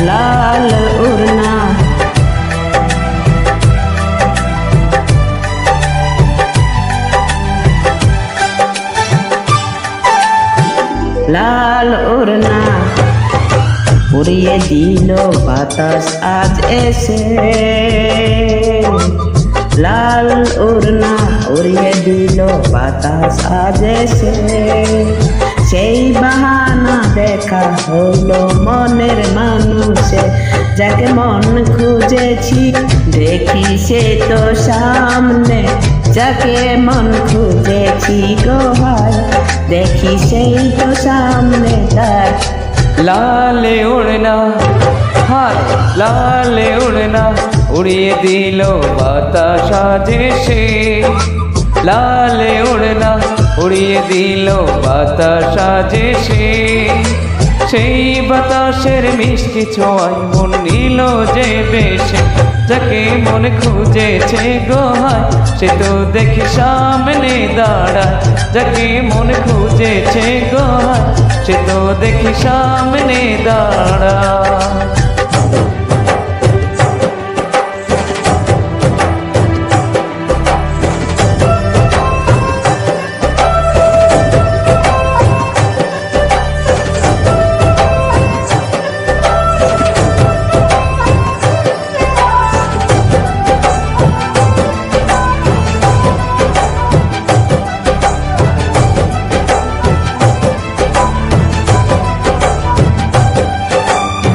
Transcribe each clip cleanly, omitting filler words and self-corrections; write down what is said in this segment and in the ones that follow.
লাল ওড়না লাল ওড়না উড়িয়ে দিল বাতাস আজ এসে লাল ওড়না উড়িয়ে দিল বাতাস আজ এসে সেই বাহানা দেখা হলো মনের মানুষে যাকে মন খুঁজেছি দেখি সে তো সামনে যাকে মন খুঁজেছি গো হায় দেখি সেই তো সামনে তার লালে ওড়না হাত লালে ওড়না উড়িয়ে দিল বাতাস আজ এসে লালে ওড়না উড়িয়ে দিল বাতাস আজ এসে সেই বাতাসের মিষ্টি ছোঁয়ায় মন নিল যে বেশে যাকে মন খুঁজেছে গো হায় সে তো দেখি সামনে দাঁড়ায় যাকে মন খুঁজেছে গো হায় সে তো দেখি সামনে দাঁড়ায়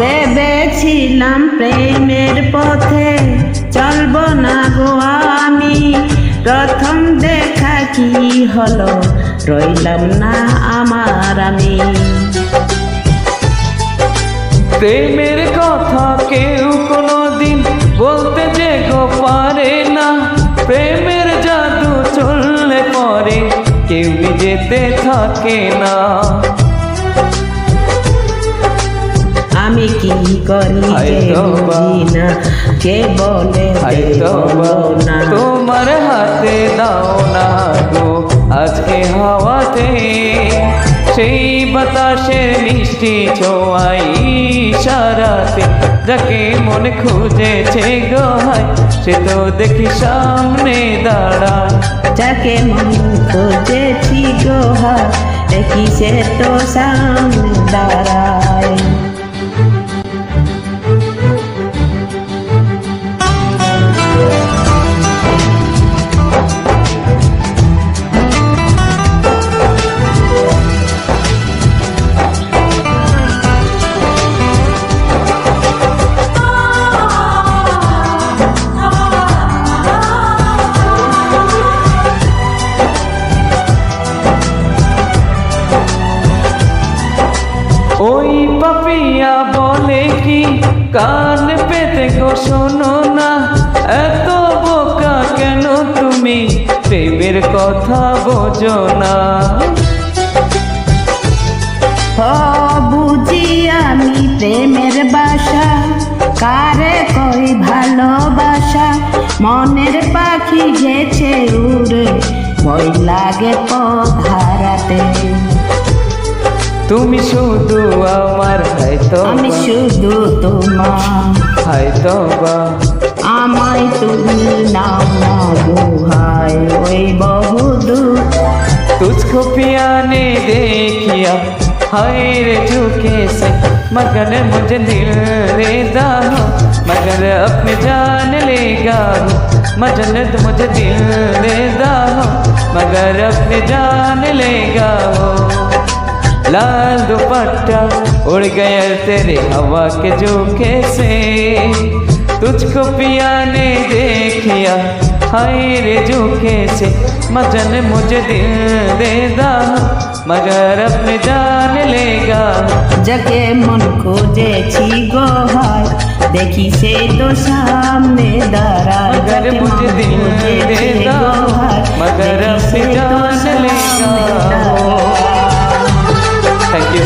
ভেবেছিলাম প্রেমের পথে চলবো না গো আমি প্রথম দেখা কি হলো রইলাম না আমার আমি প্রেমের কথা কেউ কোনোদিন বলতে যে গো পারে না প্রেমের জাদু চললে পরে কেউ যেতে থাকে না আমি কি করি যে বুঝি না কে বলে না তোমার হাতে দাও না গো আজকে হাওয়াতে সেই বাতাসের মিষ্টি ছোঁয়ায় ইশারাতে যাকে মন খুঁজেছে গো হায় সে তো দেখি সামনে দাঁড়ায় যাকে মন খুঁজেছি গো হায় দেখি সে তো সামনে দাঁড়ায় ওই পাপিয়া বলে কি কান পেতে গো শোনো না এত বোকা কেন তুমি প্রেমের কথা বোঝো না বুঝি আমি প্রেমের বাসা কারে কই ভালোবাসা মনের পাখি গেছে উড়ে ভয় লাগে পথ হারাতে তুমি শুধু আমার হয়তো আমি শুধু তোমার হয়তো বা আমায় তুমি নাও না গুহায় ওই বহুদূর तुझको पियाने देखिया हाय रे झुके से मगर मुझे दिल लेता हो मगर अपनी जान लेगा मजन मुझे दिल लेता हो मगर अपनी जान लेगा वो लाल दुपट्टा उड़ गया तेरे हवा के झोंके से तुझको पियाने देखिया हाय रे झोंके से मजन मुझे दिल देदा मगर अपने जान लेगा जगे मन खोजेছি गो हाय देखी से तो सामने दाঁড়ায় मगर मुझे दिल देदा मगर अपने जान लेगा। Thank you.